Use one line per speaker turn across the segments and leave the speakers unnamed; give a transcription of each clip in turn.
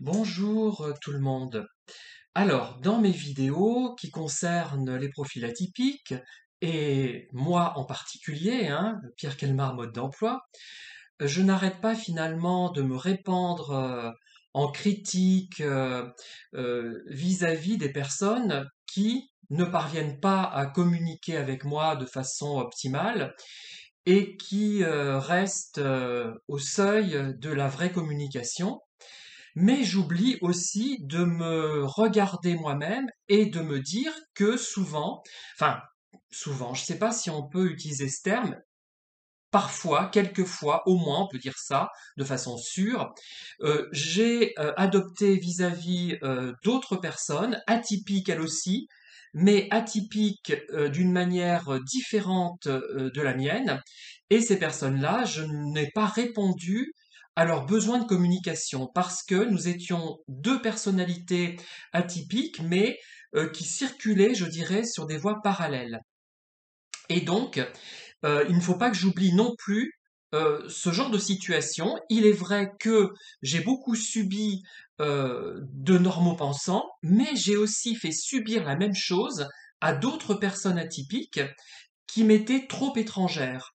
Bonjour tout le monde. Alors, dans mes vidéos qui concernent les profils atypiques, et moi en particulier, Pierre Kelmar, mode d'emploi, je n'arrête pas finalement de me répandre en critique vis-à-vis des personnes qui ne parviennent pas à communiquer avec moi de façon optimale et qui restent au seuil de la vraie communication, mais j'oublie aussi de me regarder moi-même et de me dire que souvent, je ne sais pas si on peut utiliser ce terme, parfois, quelquefois, au moins, on peut dire ça de façon sûre, j'ai adopté vis-à-vis d'autres personnes, atypiques elles aussi, mais atypiques d'une manière différente de la mienne, et ces personnes-là, je n'ai pas répondu à leurs besoins de communication parce que nous étions deux personnalités atypiques, mais qui circulaient, je dirais, sur des voies parallèles. Et donc, il ne faut pas que j'oublie non plus ce genre de situation. Il est vrai que j'ai beaucoup subi de normaux pensants, mais j'ai aussi fait subir la même chose à d'autres personnes atypiques qui m'étaient trop étrangères.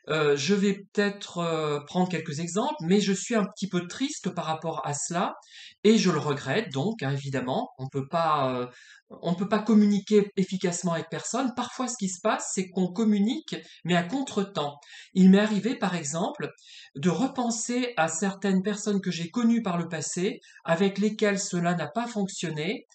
Je vais peut-être prendre quelques exemples, mais je suis un petit peu triste par rapport à cela et je le regrette donc, évidemment. On ne peut pas communiquer efficacement avec personne. Parfois, ce qui se passe, c'est qu'on communique, mais à contre-temps. Il m'est arrivé, par exemple, de repenser à certaines personnes que j'ai connues par le passé, avec lesquelles cela n'a pas fonctionné,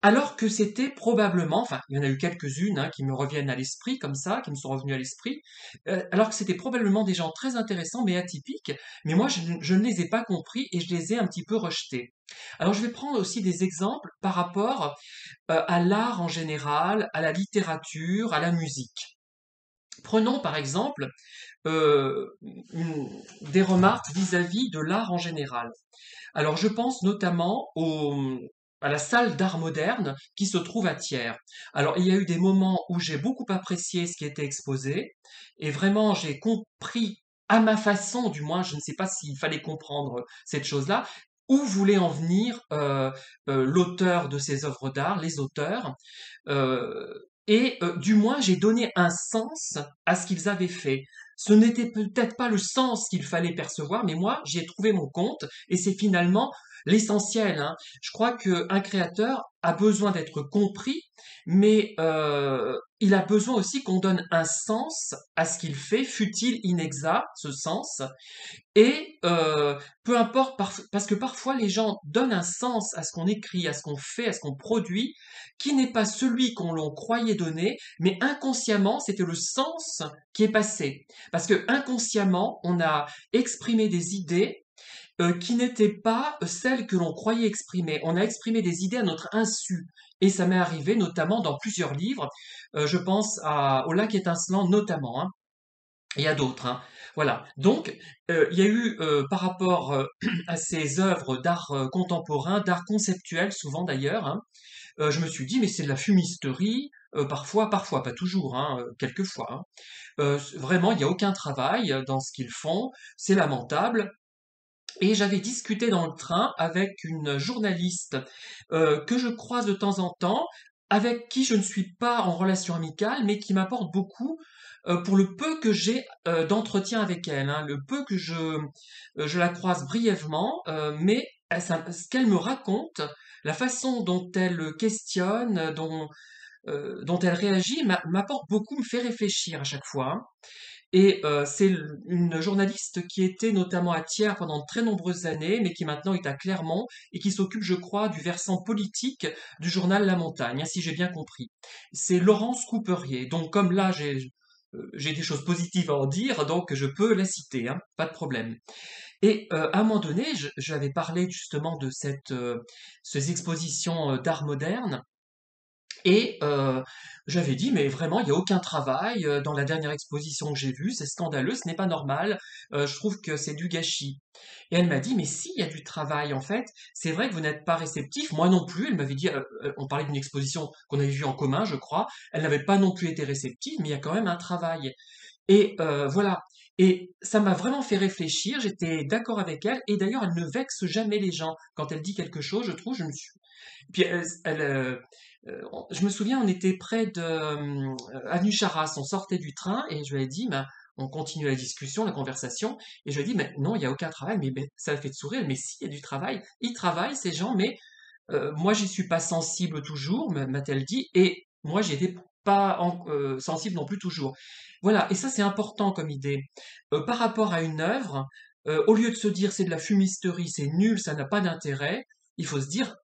alors que c'était probablement, enfin, il y en a eu quelques-unes qui me reviennent à l'esprit comme ça, qui me sont revenues à l'esprit, alors que c'était probablement des gens très intéressants mais atypiques, mais moi je ne les ai pas compris et je les ai un petit peu rejetés. Alors je vais prendre aussi des exemples par rapport à l'art en général, à la littérature, à la musique. Prenons par exemple des remarques vis-à-vis de l'art en général. Alors je pense notamment à la salle d'art moderne qui se trouve à Thiers. Alors il y a eu des moments où j'ai beaucoup apprécié ce qui était exposé et vraiment j'ai compris à ma façon, du moins, je ne sais pas s'il fallait comprendre cette chose-là, où voulait en venir l'auteur de ces œuvres d'art, les auteurs, euh, du moins j'ai donné un sens à ce qu'ils avaient fait. Ce n'était peut-être pas le sens qu'il fallait percevoir, mais moi j'ai trouvé mon compte et c'est finalement l'essentiel. Je crois qu'un créateur a besoin d'être compris, mais il a besoin aussi qu'on donne un sens à ce qu'il fait, fût-il inexact, ce sens, et peu importe, parce que parfois les gens donnent un sens à ce qu'on écrit, à ce qu'on fait, à ce qu'on produit, qui n'est pas celui qu'on l'on croyait donner, mais inconsciemment, c'était le sens qui est passé. Parce que inconsciemment, on a exprimé des idées qui n'étaient pas celles que l'on croyait exprimer. On a exprimé des idées à notre insu. Et ça m'est arrivé notamment dans plusieurs livres. Je pense au lac étincelant notamment. Il y a d'autres. Voilà. Donc, il y a eu, par rapport à ces œuvres d'art contemporain, d'art conceptuel souvent d'ailleurs, je me suis dit, mais c'est de la fumisterie, parfois, pas toujours, quelquefois. Vraiment, il n'y a aucun travail dans ce qu'ils font, c'est lamentable. Et j'avais discuté dans le train avec une journaliste que je croise de temps en temps, avec qui je ne suis pas en relation amicale, mais qui m'apporte beaucoup pour le peu que j'ai d'entretien avec elle, le peu que je la croise brièvement, mais ce qu'elle me raconte, la façon dont elle questionne, dont elle réagit, m'apporte beaucoup, me fait réfléchir à chaque fois. Et c'est une journaliste qui était notamment à Thiers pendant de très nombreuses années, mais qui maintenant est à Clermont et qui s'occupe, je crois, du versant politique du journal La Montagne, si j'ai bien compris. C'est Laurence Couperier. Donc comme là, j'ai des choses positives à en dire, donc je peux la citer, pas de problème. Et à un moment donné, j'avais parlé justement de ces expositions d'art moderne. Et j'avais dit, mais vraiment, il n'y a aucun travail dans la dernière exposition que j'ai vue, c'est scandaleux, ce n'est pas normal, je trouve que c'est du gâchis. Et elle m'a dit, mais si, il y a du travail en fait, c'est vrai que vous n'êtes pas réceptif, moi non plus, elle m'avait dit, on parlait d'une exposition qu'on avait vue en commun, je crois, elle n'avait pas non plus été réceptive, mais il y a quand même un travail. Et voilà. Et ça m'a vraiment fait réfléchir, j'étais d'accord avec elle, et d'ailleurs elle ne vexe jamais les gens. Quand elle dit quelque chose, je trouve, je me suis... Puis je me souviens, on était près de Avenue Charras, on sortait du train, et je lui ai dit, ben, on continue la discussion, la conversation, et je lui ai dit, mais non, il n'y a aucun travail, mais ben, ça fait de sourire, mais si, il y a du travail, ils travaillent, ces gens, mais moi, j'y suis pas sensible toujours, m'a-t-elle dit, et moi, j'y étais pas sensible non plus toujours. Voilà, et ça, c'est important comme idée. Par rapport à une œuvre, au lieu de se dire c'est de la fumisterie, c'est nul, ça n'a pas d'intérêt, il faut se dire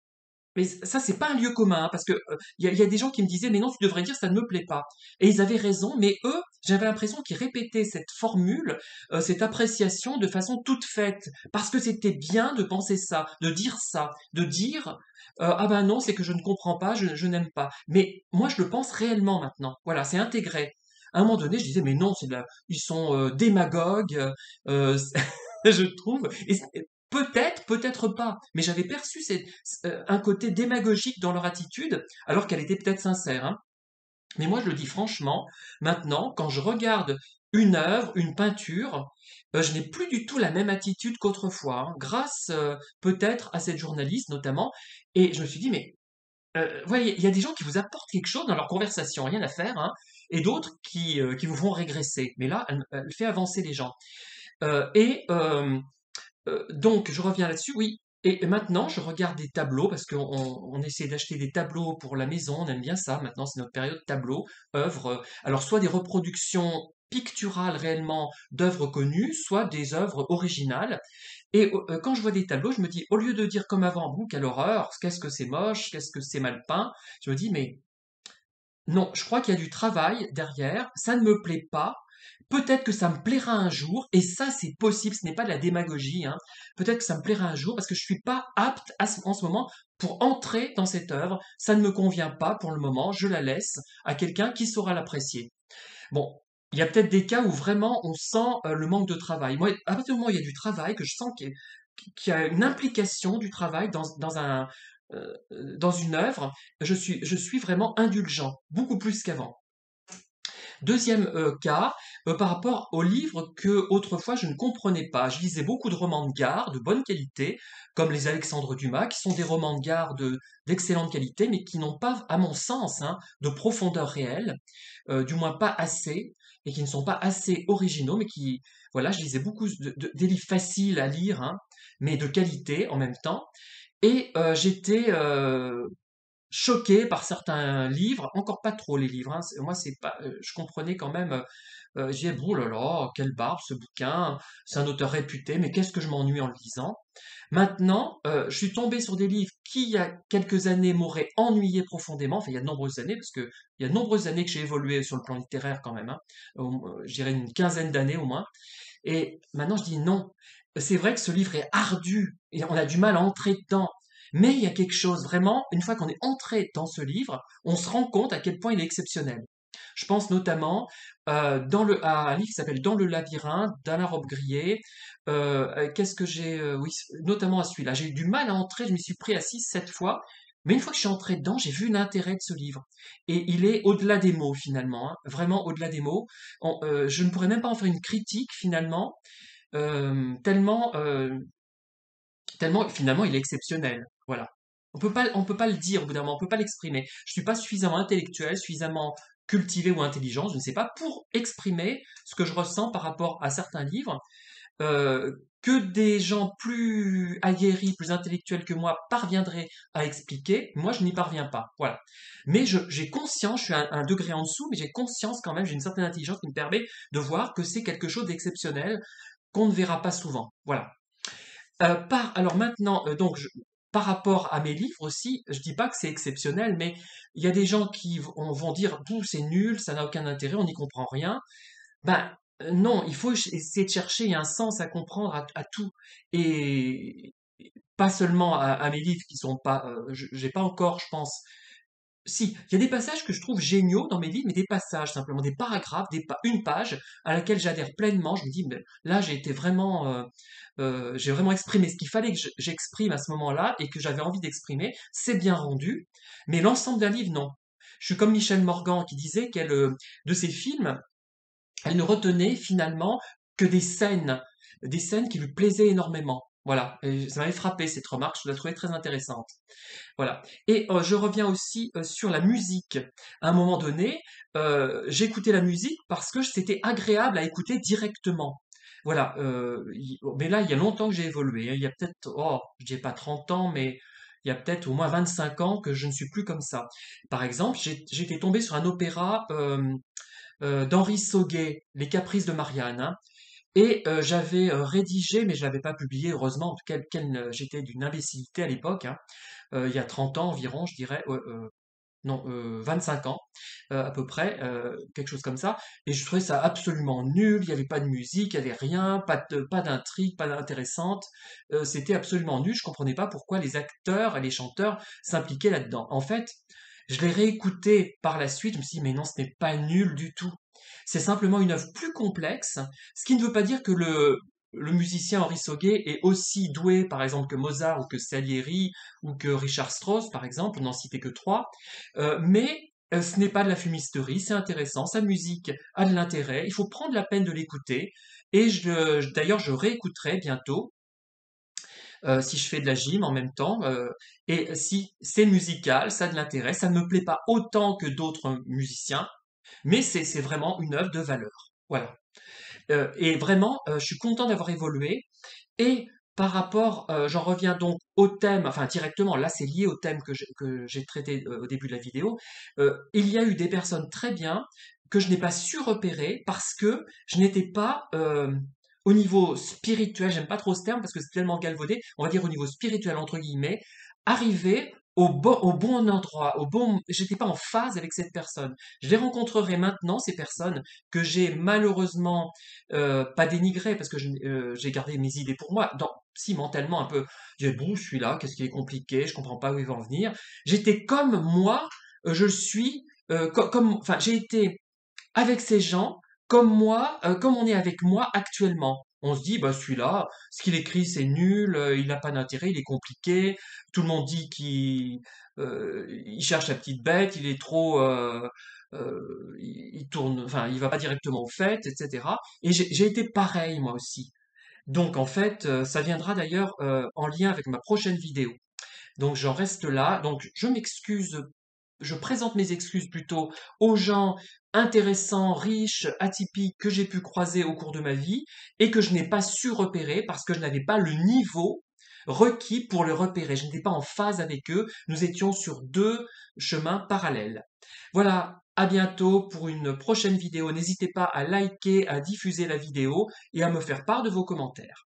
mais ça, c'est pas un lieu commun, hein, parce que il y a des gens qui me disaient, mais non, tu devrais dire ça ne me plaît pas. Et ils avaient raison, mais eux, j'avais l'impression qu'ils répétaient cette formule, cette appréciation de façon toute faite, parce que c'était bien de penser ça, de dire, ah ben non, c'est que je ne comprends pas, je n'aime pas. Mais moi, je le pense réellement maintenant. Voilà, c'est intégré. À un moment donné, je disais, mais non, ils sont démagogues, euh, je trouve. Et peut-être, peut-être pas, mais j'avais perçu un côté démagogique dans leur attitude, alors qu'elle était peut-être sincère, hein. Mais moi, je le dis franchement, maintenant, quand je regarde une œuvre, une peinture, je n'ai plus du tout la même attitude qu'autrefois, hein, grâce peut-être à cette journaliste notamment. Et je me suis dit, mais voyez, il y a des gens qui vous apportent quelque chose dans leur conversation, rien à faire, hein, et d'autres qui vous font régresser. Mais là, elle fait avancer les gens. Donc, je reviens là-dessus, oui. Et maintenant, je regarde des tableaux parce qu'on essaie d'acheter des tableaux pour la maison. On aime bien ça. Maintenant, c'est notre période tableau, œuvres. Alors, soit des reproductions picturales réellement d'œuvres connues, soit des œuvres originales. Et quand je vois des tableaux, je me dis, au lieu de dire comme avant, bouh, quelle horreur, qu'est-ce que c'est moche, qu'est-ce que c'est mal peint, je me dis, mais non, je crois qu'il y a du travail derrière, ça ne me plaît pas. Peut-être que ça me plaira un jour, et ça c'est possible, ce n'est pas de la démagogie, hein. Peut-être que ça me plaira un jour parce que je suis pas apte en ce moment pour entrer dans cette œuvre. Ça ne me convient pas pour le moment, je la laisse à quelqu'un qui saura l'apprécier. Bon, il y a peut-être des cas où vraiment on sent le manque de travail. Moi, à partir du moment où il y a du travail, que je sens qu'il y a une implication du travail dans une œuvre, je suis vraiment indulgent, beaucoup plus qu'avant. Deuxième cas, par rapport aux livres que autrefois je ne comprenais pas. Je lisais beaucoup de romans de gare de bonne qualité, comme les Alexandre Dumas, qui sont des romans de gare d'excellente qualité, mais qui n'ont pas, à mon sens, hein, de profondeur réelle, du moins pas assez, et qui ne sont pas assez originaux, mais qui, voilà, je lisais beaucoup des livres faciles à lire, hein, mais de qualité en même temps. Et j'étais choqué par certains livres, encore pas trop les livres, hein. Moi, c'est pas, je comprenais quand même. Je disais, oh là là, quelle barbe ce bouquin, c'est un auteur réputé, mais qu'est-ce que je m'ennuie en le lisant. Maintenant, je suis tombé sur des livres qui, il y a quelques années, m'auraient ennuyé profondément. Enfin, il y a de nombreuses années, parce que il y a de nombreuses années que j'ai évolué sur le plan littéraire quand même, hein. Je dirais une quinzaine d'années au moins. Et maintenant, je dis non. C'est vrai que ce livre est ardu et on a du mal à entrer dedans. Mais il y a quelque chose vraiment, une fois qu'on est entré dans ce livre, on se rend compte à quel point il est exceptionnel. Je pense notamment à un livre qui s'appelle Dans le labyrinthe d'Alain Robbe-Grillet. Qu'est-ce que j'ai oui, notamment à celui-là. J'ai eu du mal à entrer, je m'y suis pris à 6, 7 fois. Mais une fois que je suis entré dedans, j'ai vu l'intérêt de ce livre. Et il est au-delà des mots, finalement, hein, vraiment au-delà des mots. Je ne pourrais même pas en faire une critique, finalement, tellement, tellement, finalement, il est exceptionnel. Voilà. On peut pas le dire au bout d'un moment, on peut pas l'exprimer. Je suis pas suffisamment intellectuel, suffisamment cultivé ou intelligent, je ne sais pas, pour exprimer ce que je ressens par rapport à certains livres que des gens plus aguerris, plus intellectuels que moi parviendraient à expliquer. Moi, je n'y parviens pas. Voilà. Mais j'ai conscience, je suis un degré en dessous, mais j'ai conscience quand même, j'ai une certaine intelligence qui me permet de voir que c'est quelque chose d'exceptionnel qu'on ne verra pas souvent. Voilà. Alors maintenant, par rapport à mes livres aussi, je dis pas que c'est exceptionnel, mais il y a des gens qui vont dire, Bouh, c'est nul, ça n'a aucun intérêt, on n'y comprend rien. Ben non, il faut essayer de chercher un sens à comprendre à tout. Et pas seulement à mes livres qui sont pas, j'ai pas encore, je pense, si, il y a des passages que je trouve géniaux dans mes livres, mais des passages simplement, des paragraphes, une page à laquelle j'adhère pleinement. Je me dis, mais là, j'ai vraiment exprimé ce qu'il fallait que j'exprime à ce moment-là et que j'avais envie d'exprimer. C'est bien rendu, mais l'ensemble d'un livre, non. Je suis comme Michel Morgan qui disait de ses films, elle ne retenait finalement que des scènes qui lui plaisaient énormément. Voilà, et ça m'avait frappé cette remarque, je la trouvais très intéressante. Voilà. Et je reviens aussi sur la musique. À un moment donné, j'écoutais la musique parce que c'était agréable à écouter directement. Voilà. Mais là, il y a longtemps que j'ai évolué, hein. Il y a peut-être, oh, je dirais pas 30 ans, mais il y a peut-être au moins 25 ans que je ne suis plus comme ça. Par exemple, j'étais tombé sur un opéra d'Henri Sauguet, Les Caprices de Marianne, hein. Et j'avais rédigé, mais je l'avais pas publié, heureusement, j'étais d'une imbécilité à l'époque, hein, il y a 30 ans environ, je dirais, non, 25 ans à peu près, quelque chose comme ça. Et je trouvais ça absolument nul, il n'y avait pas de musique, il n'y avait rien, pas d'intrigue, pas d'intéressante. C'était absolument nul, je comprenais pas pourquoi les acteurs et les chanteurs s'impliquaient là-dedans. En fait, je l'ai réécouté par la suite, je me suis dit, mais non, ce n'est pas nul du tout. C'est simplement une œuvre plus complexe, ce qui ne veut pas dire que le musicien Henri Sauguet est aussi doué, par exemple, que Mozart ou que Salieri ou que Richard Strauss, par exemple, on n'en citait que trois, mais ce n'est pas de la fumisterie, c'est intéressant, sa musique a de l'intérêt, il faut prendre la peine de l'écouter, et d'ailleurs je réécouterai bientôt, si je fais de la gym en même temps, et si c'est musical, ça a de l'intérêt, ça ne me plaît pas autant que d'autres musiciens, mais c'est vraiment une œuvre de valeur. Voilà. Et vraiment, je suis content d'avoir évolué. Et par rapport, j'en reviens donc au thème, enfin directement, là c'est lié au thème que j'ai traité au début de la vidéo. Il y a eu des personnes très bien que je n'ai pas su repérer parce que je n'étais pas au niveau spirituel, j'aime pas trop ce terme parce que c'est tellement galvaudé, on va dire au niveau spirituel entre guillemets, arrivé au bon endroit, j'étais pas en phase avec cette personne. Je les rencontrerai maintenant, ces personnes que j'ai malheureusement pas dénigrées parce que j'ai gardé mes idées pour moi. Si mentalement un peu, je dis bon, je suis là, qu'est-ce qui est compliqué, je comprends pas où ils vont en venir. J'étais comme moi, je suis, enfin, j'ai été avec ces gens comme moi, comme on est avec moi actuellement. On se dit, bah celui-là, ce qu'il écrit c'est nul, il n'a pas d'intérêt, il est compliqué. Tout le monde dit il cherche la petite bête, il est trop, il tourne, enfin il va pas directement au fait, etc. Et j'ai été pareil moi aussi. Donc en fait, ça viendra d'ailleurs en lien avec ma prochaine vidéo. Donc j'en reste là. Donc je m'excuse, je présente mes excuses plutôt aux gens intéressants, riches, atypiques que j'ai pu croiser au cours de ma vie et que je n'ai pas su repérer parce que je n'avais pas le niveau requis pour le repérer. Je n'étais pas en phase avec eux. Nous étions sur deux chemins parallèles. Voilà. À bientôt pour une prochaine vidéo. N'hésitez pas à liker, à diffuser la vidéo et à me faire part de vos commentaires.